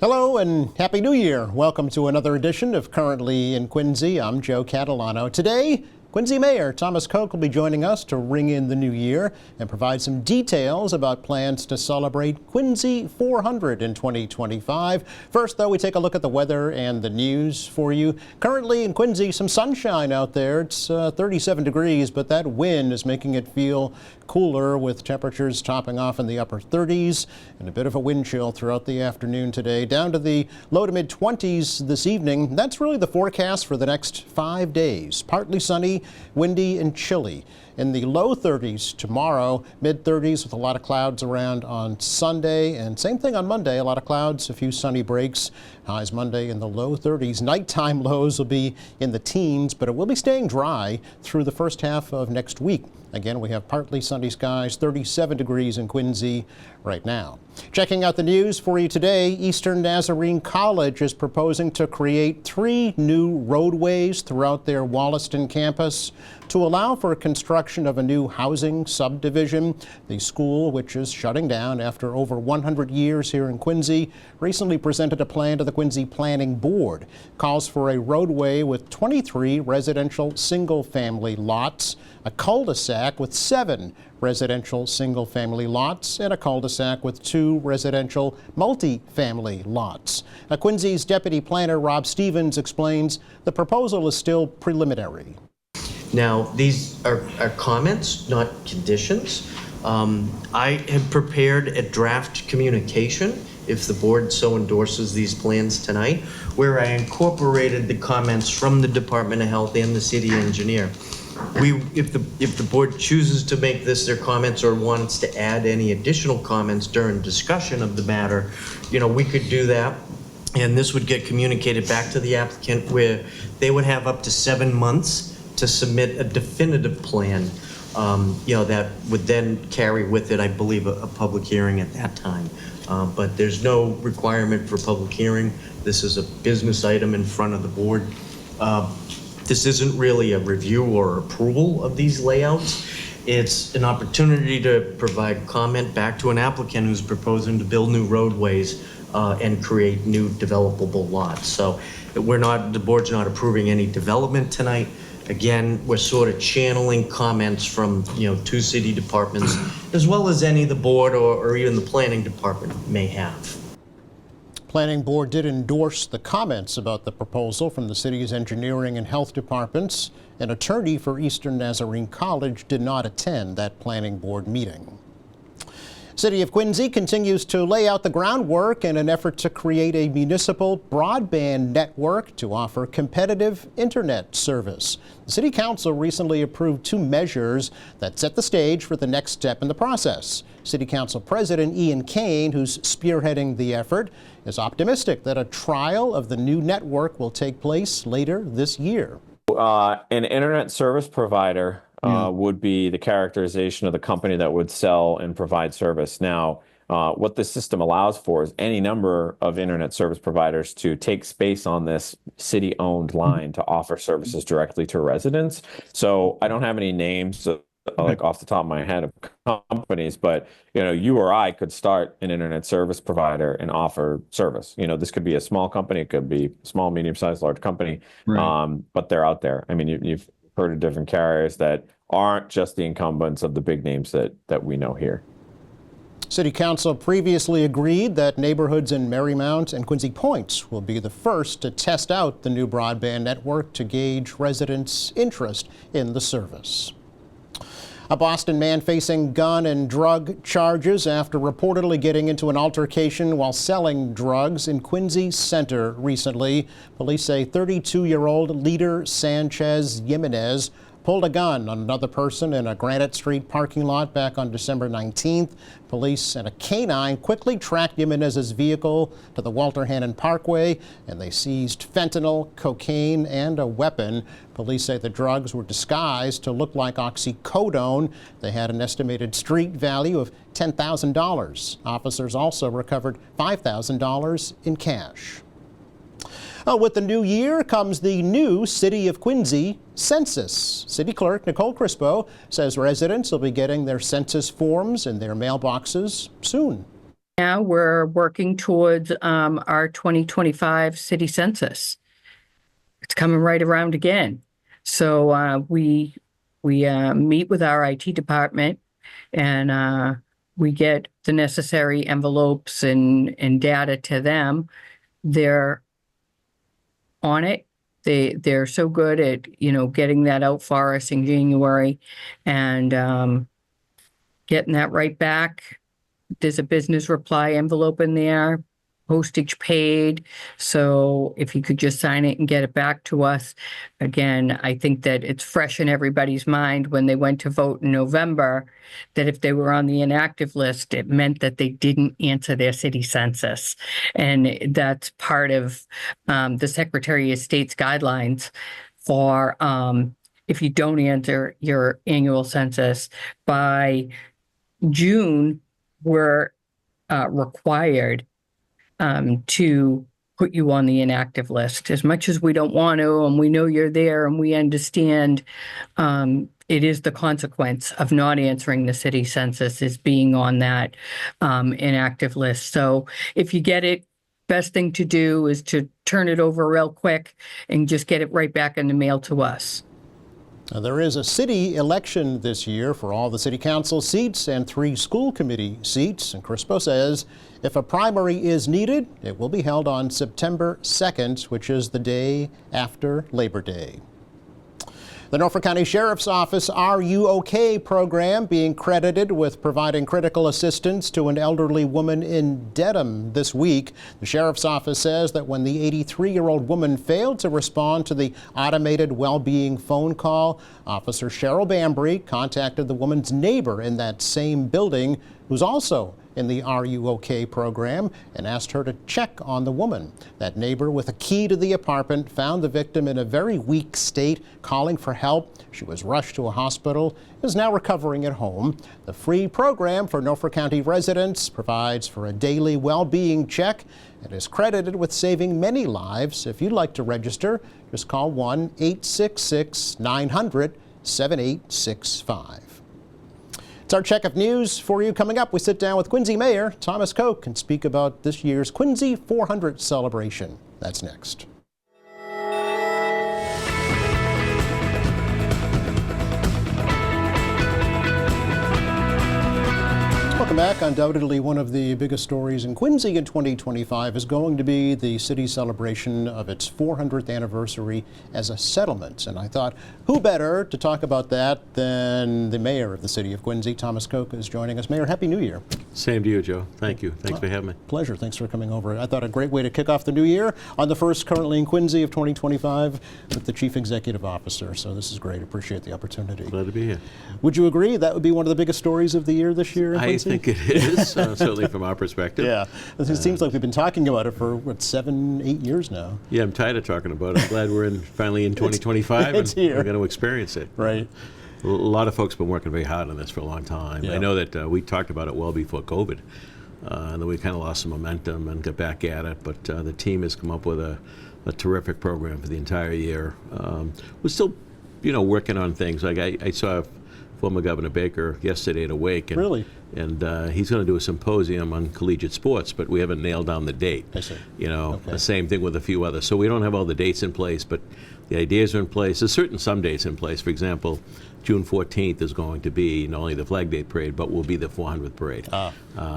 Hello and Happy New Year. Welcome to another edition of Currently in Quincy. I'm Joe Catalano. Today, Quincy Mayor Thomas Koch will be joining us to ring in the new year and provide some details about plans to celebrate Quincy 400 in 2025. First, though, we take a look at the weather and the news for you. Currently in Quincy, some sunshine out there. It's 37 degrees, but that wind is making it feel cooler with temperatures topping off in the upper 30s and a bit of a wind chill throughout the afternoon today. Down to the low to mid 20s this evening. That's really the forecast for the next 5 days. Partly sunny, windy and chilly. In the low 30s tomorrow, mid 30s with a lot of clouds around on Sunday, and same thing on Monday, a lot of clouds, a few sunny breaks. Highs Monday in the low 30s. Nighttime lows will be in the teens, but it will be staying dry through the first half of next week. Again, we have partly sunny skies, 37 degrees in Quincy right now. Checking out the news for you today, Eastern Nazarene College is proposing to create 3 new roadways throughout their Wollaston campus to allow for construction of a new housing subdivision. The school, which is shutting down after over 100 years here in Quincy, recently presented a plan to the Quincy Planning Board. Calls for a roadway with 23 residential single-family lots, a cul-de-sac with 7 residential single-family lots, and a cul-de-sac with 2 residential multi-family lots. Quincy's Deputy Planner Rob Stevens explains the proposal is still preliminary. Now, these are comments, not conditions. I have prepared a draft communication, if the board so endorses these plans tonight, where I incorporated the comments from the Department of Health and the city engineer. If the board chooses to make this their comments or wants to add any additional comments during discussion of the matter, we could do that. And this would get communicated back to the applicant, where they would have up to 7 months to submit a definitive plan, that would then carry with it, I believe, a public hearing at that time. But there's no requirement for public hearing. This is a business item in front of the board. This isn't really a review or approval of these layouts. It's an opportunity to provide comment back to an applicant who's proposing to build new roadways and create new developable lots. So the board's not approving any development tonight. Again, we're sort of channeling comments from 2 city departments, as well as any the board or even the planning department may have. Planning Board did endorse the comments about the proposal from the city's engineering and health departments. An attorney for Eastern Nazarene College did not attend that Planning Board meeting. City of Quincy continues to lay out the groundwork in an effort to create a municipal broadband network to offer competitive internet service. The City Council recently approved 2 measures that set the stage for the next step in the process. City Council President Ian Kane, who's spearheading the effort, is optimistic that a trial of the new network will take place later this year. An internet service provider would be the characterization of the company that would sell and provide service. Now, what the system allows for is any number of internet service providers to take space on this city-owned line to offer services directly to residents. So I don't have any names like off the top of my head of companies, but you or I could start an internet service provider and offer service. This could be a small company, it could be small, medium-sized, large company, right. But they're out there. I mean, you've heard of different carriers that aren't just the incumbents of the big names that we know here. City Council previously agreed that neighborhoods in Marymount and Quincy Point will be the first to test out the new broadband network to gauge residents' interest in the service. A Boston man facing gun and drug charges after reportedly getting into an altercation while selling drugs in Quincy Center recently. Police say 32-year-old Leader Sanchez Jimenez pulled a gun on another person in a Granite Street parking lot back on December 19th. Police and a canine quickly tracked Jimenez's vehicle to the Walter Hannon Parkway, and they seized fentanyl, cocaine, and a weapon. Police say the drugs were disguised to look like oxycodone. They had an estimated street value of $10,000. Officers also recovered $5,000 in cash. With the new year comes the new City of Quincy census. City Clerk Nicole Crispo says residents will be getting their census forms in their mailboxes soon. Now we're working towards our 2025 city census. It's coming right around again. So we meet with our IT department, and we get the necessary envelopes and data to them. They're on it. They're so good at getting that out for us in January, and getting that right back. There's a business reply envelope in there, postage paid. So if you could just sign it and get it back to us. Again, I think that it's fresh in everybody's mind when they went to vote in November, that if they were on the inactive list, it meant that they didn't answer their city census. And that's part of the Secretary of State's guidelines for if you don't answer your annual census by June, we're required to put you on the inactive list. As much as we don't want to, and we know you're there and we understand, it is the consequence of not answering the city census is being on that inactive list. So if you get it, best thing to do is to turn it over real quick and just get it right back in the mail to us. Now, there is a city election this year for all the city council seats and 3 school committee seats. And Crispo says if a primary is needed, it will be held on September 2nd, which is the day after Labor Day. The Norfolk County Sheriff's Office Are You OK program being credited with providing critical assistance to an elderly woman in Dedham this week. The Sheriff's Office says that when the 83-year-old woman failed to respond to the automated well-being phone call, Officer Cheryl Bambry contacted the woman's neighbor in that same building, who's also in the Are You OK program, and asked her to check on the woman. That neighbor, with a key to the apartment, found the victim in a very weak state, calling for help. She was rushed to a hospital, is now recovering at home. The free program for Norfolk County residents provides for a daily well-being check and is credited with saving many lives. If you'd like to register, just call 1-866-900-7865. It's our check of news for you. Coming up, we sit down with Quincy Mayor Thomas Koch and speak about this year's Quincy 400 celebration. That's next. Welcome back. Undoubtedly, one of the biggest stories in Quincy in 2025 is going to be the city's celebration of its 400th anniversary as a settlement. And I thought, who better to talk about that than the mayor of the city of Quincy? Thomas Koch is joining us. Mayor, Happy New Year. Same to you, Joe. Thank you. Thanks for having me. Pleasure. Thanks for coming over. I thought a great way to kick off the new year on the first currently in Quincy of 2025 with the Chief Executive Officer. So this is great. Appreciate the opportunity. Glad to be here. Would you agree that would be one of the biggest stories of the year this year in Quincy? I think it is, certainly from our perspective. Yeah. It seems like we've been talking about it for, 7-8 years now. Yeah, I'm tired of talking about it. I'm glad we're finally in 2025 it's and here. we're going to experience it. Right. A lot of folks have been working very hard on this for a long time. Yeah. I know that we talked about it well before COVID, and then we kind of lost some momentum and got back at it, but the team has come up with a terrific program for the entire year. We're still, working on things. Like I saw former Governor Baker yesterday at Awake. And, Really? And he's going to do a symposium on collegiate sports, but we haven't nailed down the date. I see. The same thing with a few others. So we don't have all the dates in place, but the ideas are in place. There's some dates in place. For example, June 14th is going to be not only the Flag Day parade, but will be the 400th parade.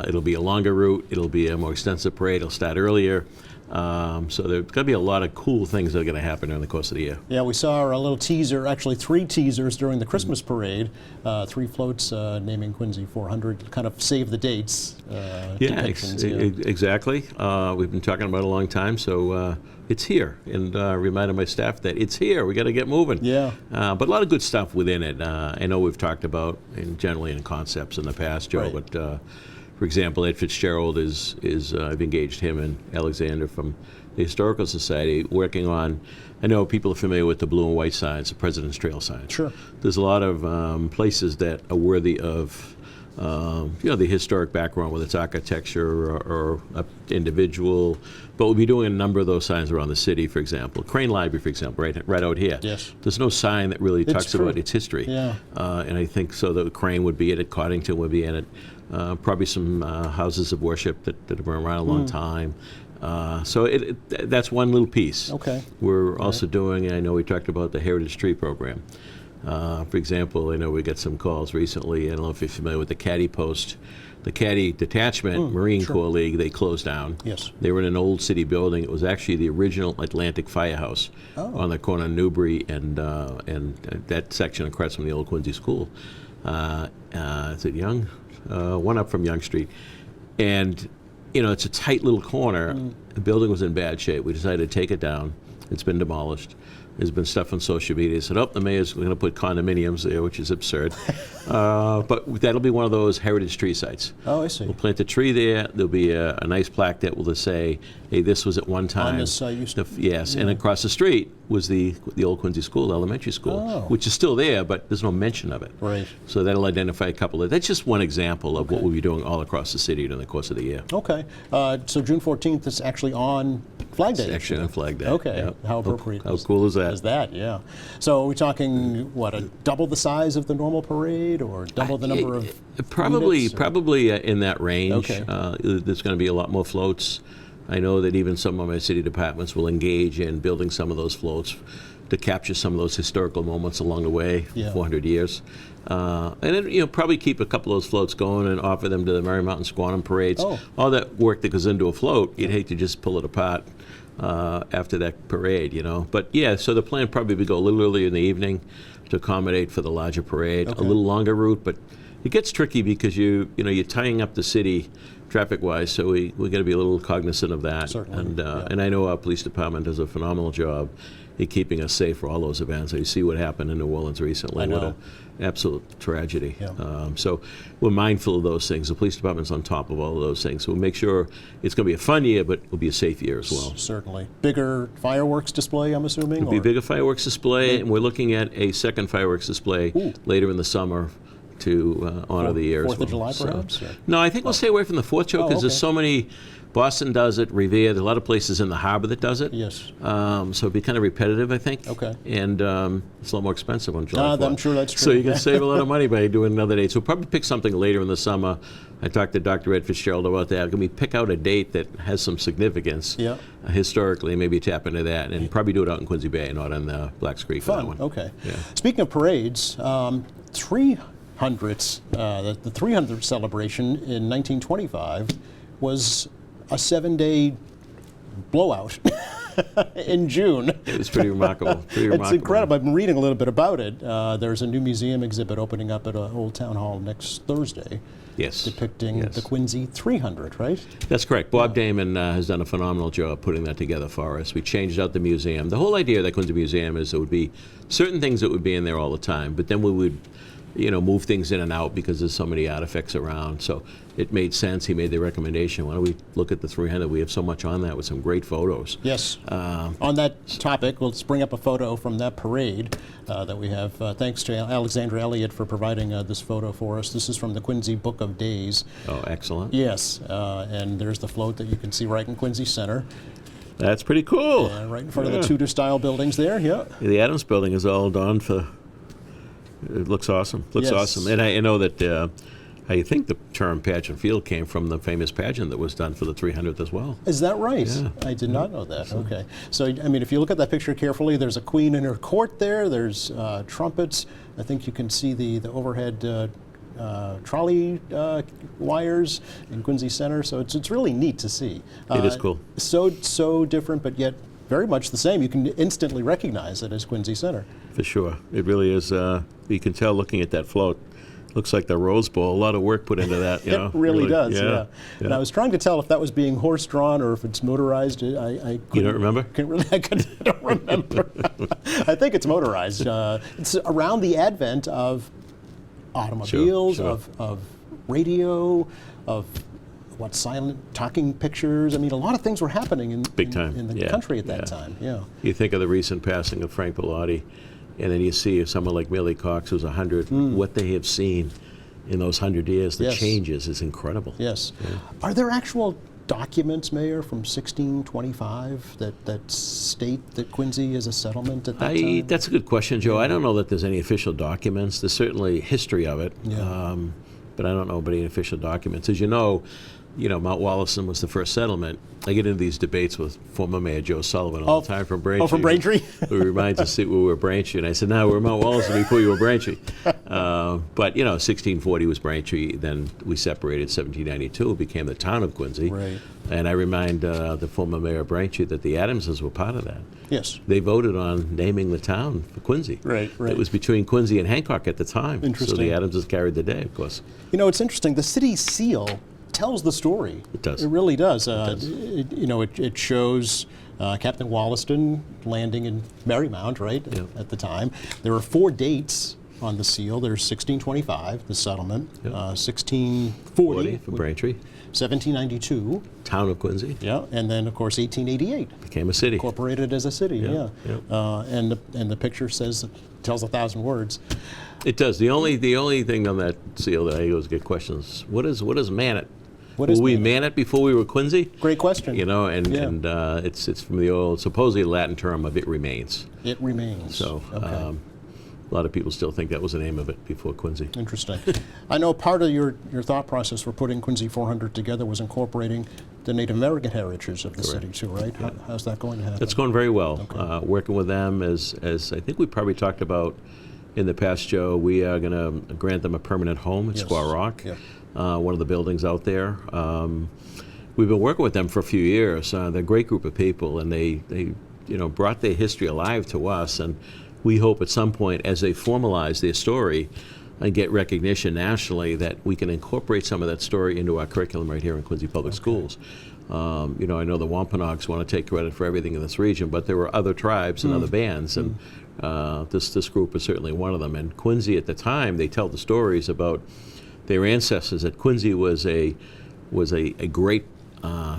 It'll be a longer route. It'll be a more extensive parade. It'll start earlier. So there's going to be a lot of cool things that are going to happen during the course of the year. Yeah, we saw a little teaser, actually 3 teasers during the Christmas parade, 3 floats naming Quincy 400, kind of save the dates. Exactly. We've been talking about it a long time, so it's here. And reminded my staff that it's here. We got to get moving. Yeah. But a lot of good stuff within it. I know we've talked about generally in concepts in the past, Joe, Right. but for example, Ed Fitzgerald is I've engaged him and Alexander from the Historical Society working on, I know people are familiar with the blue and white signs, the President's Trail signs. Sure. There's a lot of places that are worthy of the historic background, whether it's architecture or a individual. But we'll be doing a number of those signs around the city, for example. Crane Library, for example, right out here. Yes. There's no sign that really talks true. about its history. Yeah. And I think so the Crane would be in it, Coddington would be in it, probably some houses of worship that have been around a long time. So that's one little piece. Okay. We're also doing, I know we talked about the Heritage Tree Program. For example, I know we got some calls recently. I don't know if you're familiar with the Caddy Post. The Caddy Detachment Marine Corps League, they closed down. Yes. They were in an old city building. It was actually the original Atlantic Firehouse on the corner of Newbury and that section across from the old Quincy School. Is it Young? One up from Young Street. And, it's a tight little corner. The building was in bad shape. We decided to take it down. It's been demolished. There's been stuff on social media. Said, the mayor's going to put condominiums there, which is absurd. But that'll be one of those heritage tree sites. Oh, I see. We'll plant a tree there. There'll be a nice plaque that will say, hey, this was at one time. On this site used to. Yes, and across the street was the old Quincy School, elementary school, which is still there, but there's no mention of it. Right. So that'll identify a couple of, that's just one example of what we'll be doing all across the city during the course of the year. Okay. So June 14th is actually on Flag Day. It's actually on Flag Day. Okay. Yep. How appropriate. How cool is that? Is that, yeah. So are we talking, double the size of the normal parade or double the number of Probably units, or- probably in that range. Okay. There's going to be a lot more floats. I know that even some of my city departments will engage in building some of those floats to capture some of those historical moments along the way, Yeah. 400 years. And then, probably keep a couple of those floats going and offer them to the Merry Mountain Squantum parades. Oh. All that work that goes into a float, you'd hate to just pull it apart after that parade, But yeah, so the plan probably would go a little earlier in the evening to accommodate for the larger parade. Okay. A little longer route, but it gets tricky because you're tying up the city traffic-wise, so we got to be a little cognizant of that. Certainly, And yeah. and I know our police department does a phenomenal job in keeping us safe for all those events. You see what happened in New Orleans recently. I know. What an absolute tragedy. Yeah. So we're mindful of those things. The police department's on top of all of those things. So we'll make sure it's going to be a fun year, but it'll be a safe year as well. Certainly. Bigger fireworks display, I'm assuming? It'll be a or- bigger fireworks display, and we're looking at a second fireworks display later in the summer to honor the year as well. 4th of July, perhaps? or- No, I think we'll stay away from the 4th show because there's okay. so many. Boston does it, Revere, there's a lot of places in the harbor that does it. Yes. So it'd be kind of repetitive, I think. Okay. And it's a lot more expensive on July 4th. I'm sure that's So true. you can save a lot of money by doing another date. So we'll probably pick something later in the summer. I talked to Dr. Ed Fitzgerald about that. Can we pick out a date that has some significance Yeah. historically, maybe tap into that, and probably do it out in Quincy Bay, not in Blacks Creek for that Fun. one. Okay. Yeah. Speaking of parades, 300s, the 300th celebration in 1925 was a 7-day blowout in June. It was pretty remarkable. Pretty It's remarkable. incredible. I've been reading a little bit about it. There's a new museum exhibit opening up at Old Town Hall next Thursday, Yes. depicting Yes. the Quincy 300, right? That's correct. Bob Damon has done a phenomenal job putting that together for us. We changed out the museum. The whole idea of the Quincy Museum is there would be certain things that would be in there all the time, but then we would, move things in and out because there's so many artifacts around. So it made sense. He made the recommendation. Why don't we look at the 300? We have so much on that with some great photos. Yes. On that topic, let's bring up a photo from that parade that we have. Thanks to Alexandra Elliott for providing this photo for us. This is from the Quincy Book of Days. Oh, excellent. Yes, and there's the float that you can see right in Quincy Center, That's pretty cool. right in front of the Tudor-style buildings there. Yeah. The Adams Building is all done for. It looks awesome. Looks Yes. awesome. And I know that I think the term pageant field came from the famous pageant that was done for the 300th as well. Is that right? Yeah. I did not know that. Okay. So, I mean, if you look at that picture carefully, there's a queen in her court there. There's trumpets. I think you can see the overhead trolley wires in Quincy Center. So it's really neat to see. It is cool. So different, but yet very much the same. You can instantly recognize it as Quincy Center. For sure. It really is. You can tell looking at that float. Looks like the Rose Bowl. A lot of work put into that. It really does, yeah. And I Yeah. was trying to tell if that was being horse-drawn or if it's motorized. I You don't remember? I don't remember. I think it's motorized. It's around the advent of automobiles, Sure. of radio, of silent talking pictures. I mean, a lot of things were happening in Big time, in the yeah, country at that yeah. time. Yeah. You think of the recent passing of Frank Bellotti, and then you see someone like Millie Cox, who's 100, what they have seen in those 100 years, the Yes. changes is incredible. Yes. Are there actual documents, Mayor, from 1625 that state that Quincy is a settlement at that time? That's a good question, Joe. I don't know that there's any official documents. There's certainly history of it, Yeah. but I don't know about any official documents. As you know, Mount Wallison was the first settlement. I get into these debates with former Mayor Joe Sullivan all the time from Braintree. Oh, from Braintree? Who reminds us that we were Braintree. And I said, no, we're Mount Wallison before you were Braintree. But, 1640 was Braintree. Then we separated 1792. It became the town of Quincy. Right. And I remind the former Mayor of Braintree that the Adamses were part of that. Yes. They voted on naming the town for Quincy. Right. It was between Quincy and Hancock at the time. Interesting. So the Adamses carried the day, of course. It's interesting. The city seal tells the story. It does. It really does. It shows Captain Wollaston landing in Marymount, right, Yeah. at the time. There are 4 dates on the seal. There's 1625, the settlement, Yeah. 1640, for Braintree, 1792, town of Quincy, yeah, and then, of course, 1888, became a city. incorporated as a city, yeah. Yeah. And the picture tells 1,000 words. It does. The only thing on that seal that I always get questions: what is Manit? What is Were we Manit? Manit before we were Quincy? Great question. And Yeah. it's from the old supposedly Latin term of "it remains." It remains. So Okay. a lot of people still think that was the name of it before Quincy. Interesting. I know part of your thought process for putting Quincy 400 together was incorporating the Native American heritage of the city too, right? How's that going to happen? That's going very well. Working with them as I think we probably talked about in the past, Joe, we are going to grant them a permanent home at Yes. Squaw Rock, Yeah. one of the buildings out there. We've been working with them for a few years. They're a great group of people, and they brought their history alive to us. And we hope at some point, as they formalize their story and get recognition nationally, that we can incorporate some of that story into our curriculum right here in Quincy Public Schools. I know the Wampanoags want to take credit for everything in this region, but there were other tribes and other bands, and this group is certainly one of them. And Quincy, at the time, they tell the stories about their ancestors. That Quincy was a great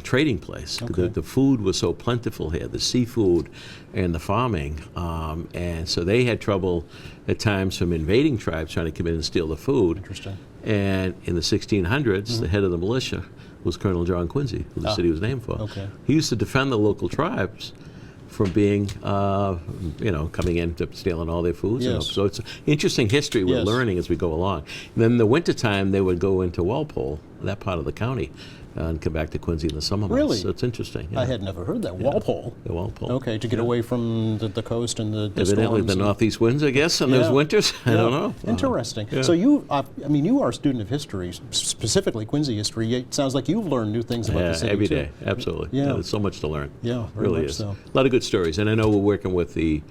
trading place. Okay. The food was so plentiful here, the seafood and the farming, and so they had trouble at times from invading tribes trying to come in and steal the food. Interesting. And in the 1600s, the head of the militia was Colonel John Quincy, who the city was named for. Okay. He used to defend the local tribes from being, coming in to stealing all their food. Yes. So it's interesting history we're Yes. learning as we go along. And then in the wintertime, they would go into Walpole, that part of the county, and come back to Quincy in the summer months. Really? So it's interesting. Yeah. I had never heard that. Walpole. The Walpole. Okay, to get away from the coast and the Evidently storms the and- northeast winds, I guess, in those Yeah. winters. I don't know. Interesting. yeah. So you are a student of history, specifically Quincy history. It sounds like you've learned new things about Yeah, the city every too. day. Absolutely. Yeah. There's so much to learn. Yeah, very really much is. so. A lot of good stories. And I know we're working with the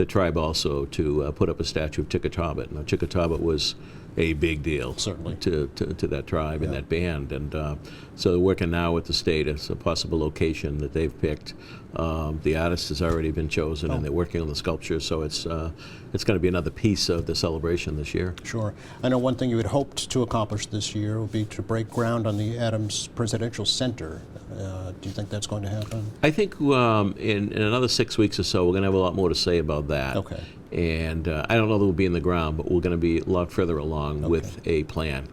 tribe also to put up a statue of Chickatawbut. Now, Chickatawbut was a big deal. Certainly. To that tribe and Yeah. that band. And so they're working now with the state as a possible location that they've picked. The artist has already been chosen, and they're working on the sculpture. So it's going to be another piece of the celebration this year. Sure. I know one thing you had hoped to accomplish this year would be to break ground on the Adams Presidential Center. Do you think that's going to happen? I think in another 6 weeks or so, we're going to have a lot more to say about that. Okay. And I don't know that we'll be in the ground, but we're going to be a lot further along with a plan.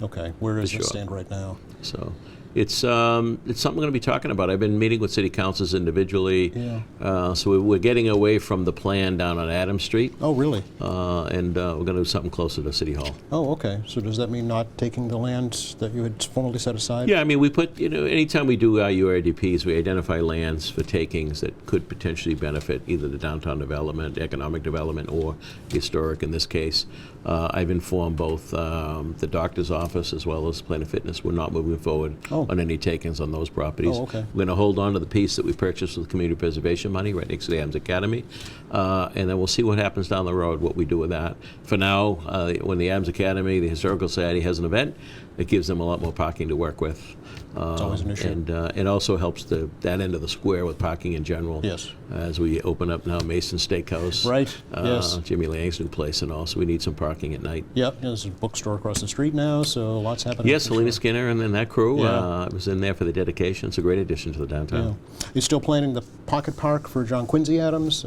Okay. Where does it sure. stand right now? So it's something we're going to be talking about. I've been meeting with city councils individually. Yeah. So we're getting away from the plan down on Adams Street, Oh, really? and we're going to do something closer to City Hall. Oh, okay. So does that mean not taking the land that you had formally set aside? Yeah, I mean, we put, anytime we do our URDPs, we identify lands for takings that could potentially benefit either the downtown development, economic development, or historic in this case. I've informed both the doctor's office as well as Planet Fitness. We're not moving forward on any takings on those properties. Oh, okay. We're going to hold on to the piece that we purchased with community preservation money right next to the Adams Academy, and then we'll see what happens down the road, what we do with that. For now, when the Adams Academy, the Historical Society has an event, it gives them a lot more parking to work with. It's always an issue. And it also helps that end of the square with parking in general. Yes. As we open up now Mason Steakhouse. Right, yes. Jimmy Lang's new place, and also we need some parking at night. Yep. There's a bookstore across the street now, so lots happening. Yes, for Helena sure. Skinner and then that crew Yeah. was in there for the dedication. It's a great addition to the downtown. Yeah. You still planning the pocket park for John Quincy Adams?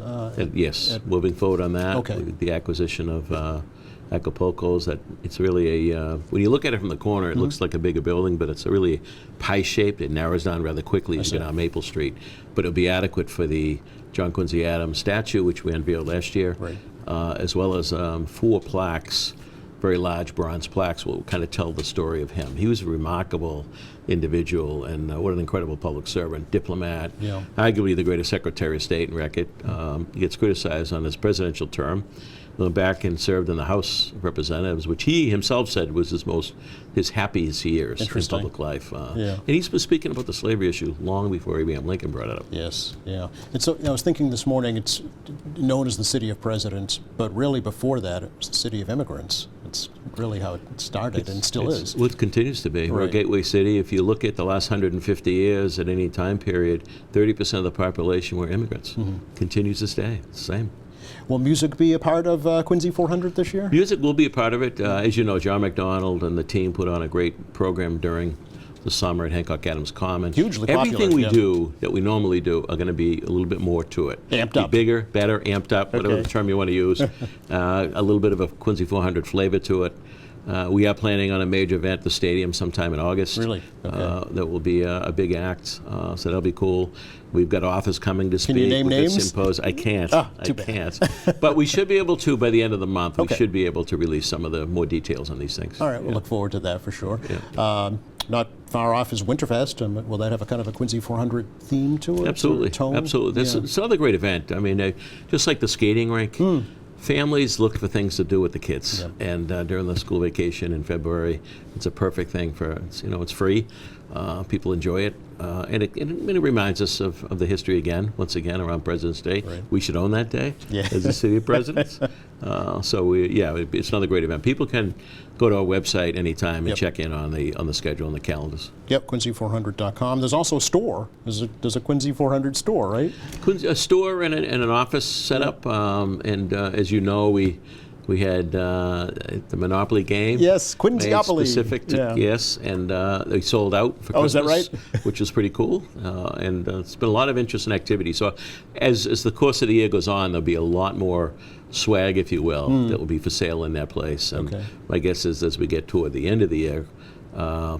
Yes, moving forward on that. Okay. The acquisition of Acapulco's. That it's really a when you look at it from the corner, it looks like a bigger building, but it's a really pie-shaped. It narrows down rather quickly as you get on Maple Street, but it'll be adequate for the John Quincy Adams statue, which we unveiled last year, Right. as well as 4 plaques, very large bronze plaques, will kind of tell the story of him. He was a remarkable individual, and what an incredible public servant, diplomat, Yeah. arguably the greatest Secretary of State in record. He gets criticized on his presidential term. Went back and served in the House of Representatives, which he happiest was his happiest years in Interesting. public life. Yeah. And he's been speaking about the slavery issue long before Abraham Lincoln brought it up. Yes, yeah. And so I was thinking this morning, it's known as the city of presidents, but really before that, it was the city of immigrants. It's really how it started and still is. What continues to be. We're a Right. gateway city. If you look at the last 150 years at any time period, 30% of the population were immigrants. Continues to stay. It's the same. Will music be a part of Quincy 400 this year? Music will be a part of it. As you know, John McDonald and the team put on a great program during the summer at Hancock Adams Commons. Hugely popular, Everything we yeah. do that we normally do are going to be a little bit more to it. Amped Be up. bigger, better, amped up, whatever Okay. the term you want to use. A little bit of a Quincy 400 flavor to it. We are planning on a major event at the stadium sometime in August. Really? Okay. That will be a big act, so that'll be cool. We've got authors coming to speak. you name with names? The symposium. I can't. Ah, I too bad. can't. But we should be able to, by the end of the month, Okay. we should be able to release some of the more details on these things. All right, we'll look forward to that for sure. Yeah. Not far off is Winterfest. Will that have a kind of a Quincy 400 theme to it? or Absolutely. tone? Absolutely. Yeah. It's another great event. I mean, just like the skating rink, families look for things to do with the kids. Yeah. And during the school vacation in February, it's a perfect thing for, it's free. People enjoy it. And it reminds us of the history again, once again, around President's Day. Right. We should own that day Yeah. as the city of presidents. It's another great event. People can go to our website anytime and Yep. check in on the schedule and the calendars. Yep, Quincy400.com. There's also a store. There's a Quincy 400 store, right? A store and an office set up, and as you know, we had the Monopoly game. Yes, made Quincy-opoly. specific to Yeah. yes, and they sold out for Oh, is that Christmas, right? which was pretty cool. And it's been a lot of interest and activity. So as the course of the year goes on, there'll be a lot more swag, if you will, that will be for sale in that place. And Okay. my guess is as we get toward the end of the year,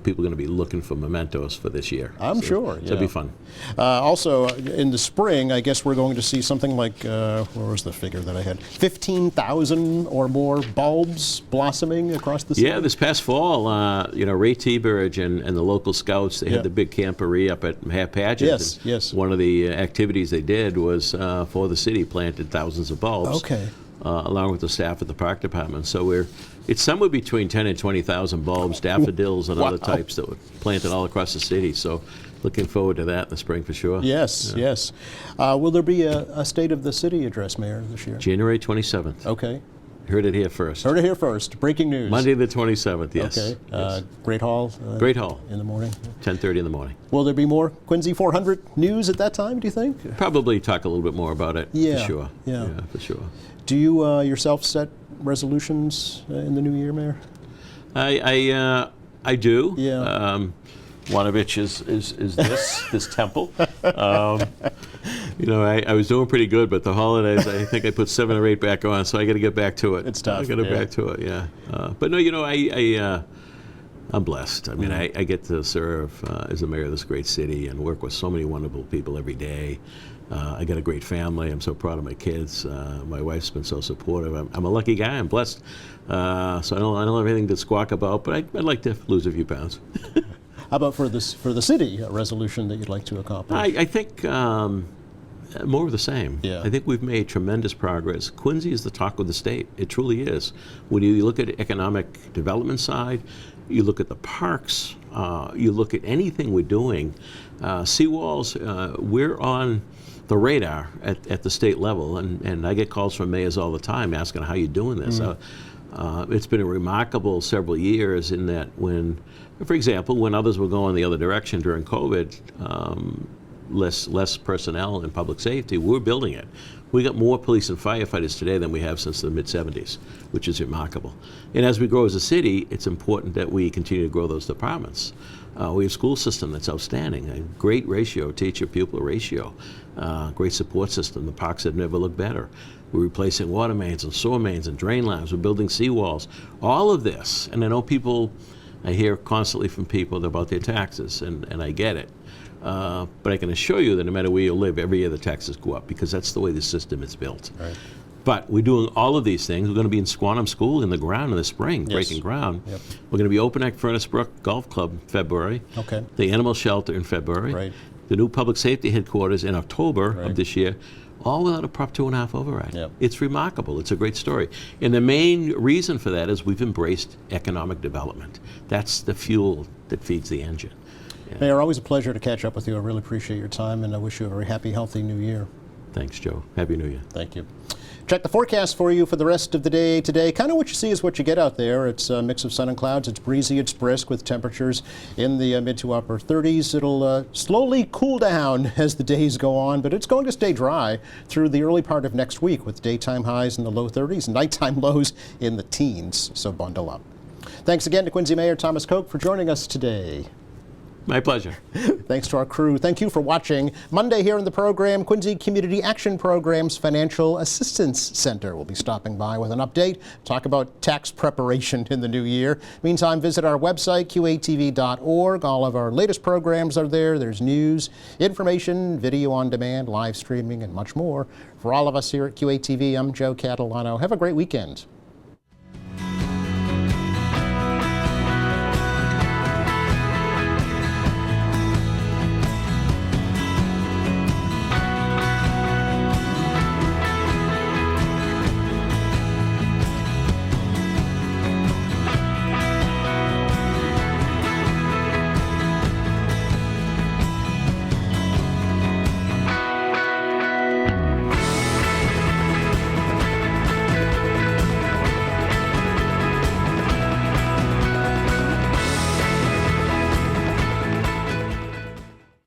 people are going to be looking for mementos for this year. I'm sure, So it'll yeah. be fun. Also, in the spring, I guess we're going to see something like, where was the figure that I had? 15,000 or more bulbs blossoming across the city? Yeah, this past fall, Ray T-Burge and the local scouts, they Yeah. had the big camporee up at Half Patches. Yes, and yes. One of the activities they did was for the city, planted thousands of bulbs. Okay. Along with the staff at the park department. So it's somewhere between 10 and 20,000 bulbs, daffodils, and other Wow. types that were planted all across the city. So looking forward to that in the spring for sure. Yes, yes. Will there be a State of the City address, Mayor, this year? January 27th. Okay. Heard it here first. Heard it here first. Breaking news. Monday the 27th, yes. Okay. Yes. Great Hall. Great Hall, In the morning. 10:30 in the morning. Will there be more Quincy 400 news at that time, do you think? Probably talk a little bit more about it, Yeah, for sure. yeah. For sure. Do you yourself set resolutions in the new year, Mayor? I do. Yeah. One of which is this temple. I was doing pretty good, but the holidays, I think I put 7 or 8 back on, so I got to get back to it. It's tough, I got to yeah. back to it, yeah. But no, I'm blessed. I mean, I get to serve as the mayor of this great city and work with so many wonderful people every day. I got a great family. I'm so proud of my kids. My wife's been so supportive. I'm a lucky guy. I'm blessed. So I don't have anything to squawk about, but I'd like to lose a few pounds. How about for the city, a resolution that you'd like to accomplish? I think more of the same. Yeah. I think we've made tremendous progress. Quincy is the talk of the state. It truly is. When you look at the economic development side, you look at the parks, you look at anything we're doing, seawalls, we're on the radar at the state level, and I get calls from mayors all the time asking how you're doing this. It's been a remarkable several years in that for example, when others were going the other direction during COVID, less personnel in public safety, we're building it. We got more police and firefighters today than we have since the mid-'70s, which is remarkable. And as we grow as a city, it's important that we continue to grow those departments. We have a school system that's outstanding, a great ratio, teacher-pupil ratio, great support system. The parks have never looked better. We're replacing water mains and sewer mains and drain lines. We're building seawalls. All of this, and I know I hear constantly from people about their taxes, and I get it. But I can assure you that no matter where you live, every year the taxes go up because that's the way the system is built. Right. But we're doing all of these things. We're going to be in Squantum School in the ground in the spring, breaking ground. Yep. We're going to be opening at Furnace Brook Golf Club in February. Okay. The Animal Shelter in February. Right. The new Public Safety Headquarters in October Right. of this year, all without a Prop 2.5 override. Yep. It's remarkable. It's a great story. And the main reason for that is we've embraced economic development. That's the fuel that feeds the engine. Mayor, always a pleasure to catch up with you. I really appreciate your time, and I wish you a very happy, healthy new year. Thanks, Joe. Happy New Year. Thank you. Check the forecast for you for the rest of the day today. Kind of what you see is what you get out there. It's a mix of sun and clouds. It's breezy, it's brisk with temperatures in the mid to upper 30s. It'll slowly cool down as the days go on, but it's going to stay dry through the early part of next week with daytime highs in the low 30s and nighttime lows in the teens. So bundle up. Thanks again to Quincy Mayor Thomas Koch for joining us today. My pleasure. Thanks to our crew. Thank you for watching. Monday here in the program, Quincy Community Action Program's Financial Assistance Center will be stopping by with an update, talk about tax preparation in the new year. Meantime, visit our website, qatv.org. All of our latest programs are there. There's news, information, video on demand, live streaming, and much more. For all of us here at QATV, I'm Joe Catalano. Have a great weekend.